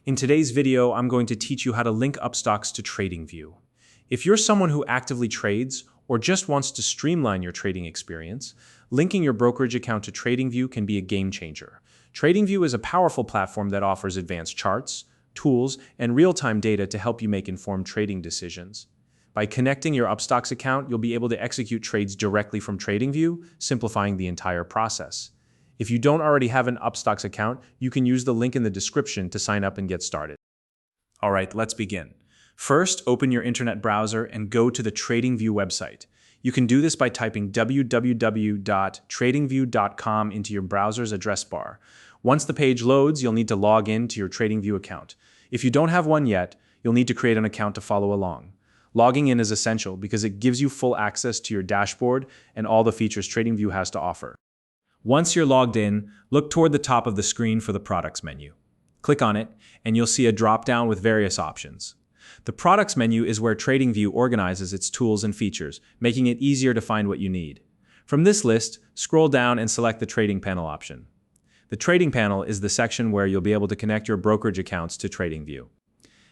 In today's video, I'm going to teach you how to link Upstox to Tradingview. If you're someone who actively trades or just wants to streamline your trading experience, linking your brokerage account to Tradingview can be a game changer. Tradingview is a powerful platform that offers advanced charts, tools, and real-time data to help you make informed trading decisions. By connecting your Upstox account, you'll be able to execute trades directly from Tradingview, simplifying the entire process. If you don't already have an Upstox account, you can use the link in the description to sign up and get started. All right, let's begin. First, open your internet browser and go to the Tradingview website. You can do this by typing www.tradingview.com into your browser's address bar. Once the page loads, you'll need to log in to your Tradingview account. If you don't have one yet, you'll need to create an account to follow along. Logging in is essential because it gives you full access to your dashboard and all the features Tradingview has to offer. Once you're logged in, look toward the top of the screen for the Products menu. Click on it, and you'll see a drop-down with various options. The Products menu is where Tradingview organizes its tools and features, making it easier to find what you need. From this list, scroll down and select the Trading Panel option. The Trading Panel is the section where you'll be able to connect your brokerage accounts to Tradingview.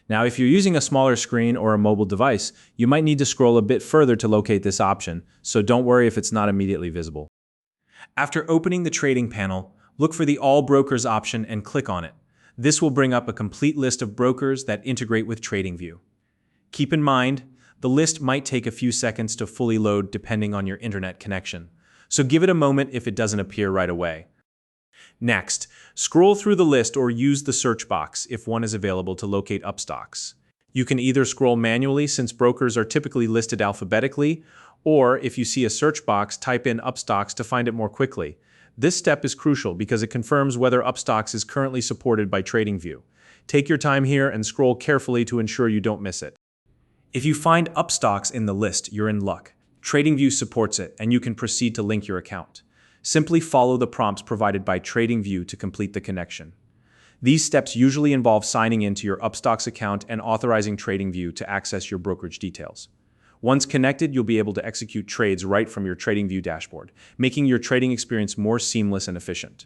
Now, if you're using a smaller screen or a mobile device, you might need to scroll a bit further to locate this option, so don't worry if it's not immediately visible. After opening the Trading Panel, look for the All Brokers option and click on it. This will bring up a complete list of brokers that integrate with Tradingview. Keep in mind, the list might take a few seconds to fully load depending on your internet connection, so give it a moment if it doesn't appear right away. Next, scroll through the list or use the search box if one is available to locate Upstox. You can either scroll manually since brokers are typically listed alphabetically, or if you see a search box, type in Upstox to find it more quickly. This step is crucial because it confirms whether Upstox is currently supported by Tradingview. Take your time here and scroll carefully to ensure you don't miss it. If you find Upstox in the list, you're in luck. Tradingview supports it, and you can proceed to link your account. Simply follow the prompts provided by Tradingview to complete the connection. These steps usually involve signing into your Upstox account and authorizing Tradingview to access your brokerage details. Once connected, you'll be able to execute trades right from your Tradingview dashboard, making your trading experience more seamless and efficient.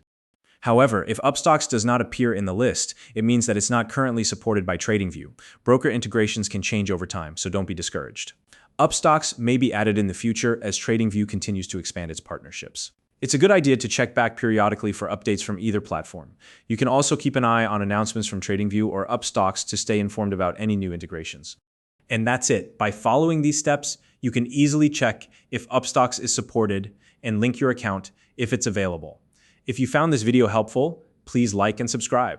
However, if Upstox does not appear in the list, it means that it's not currently supported by Tradingview. Broker integrations can change over time, so don't be discouraged. Upstox may be added in the future as Tradingview continues to expand its partnerships. It's a good idea to check back periodically for updates from either platform. You can also keep an eye on announcements from Tradingview or Upstox to stay informed about any new integrations. And that's it. By following these steps, you can easily check if Upstox is supported and link your account if it's available. If you found this video helpful, please like and subscribe.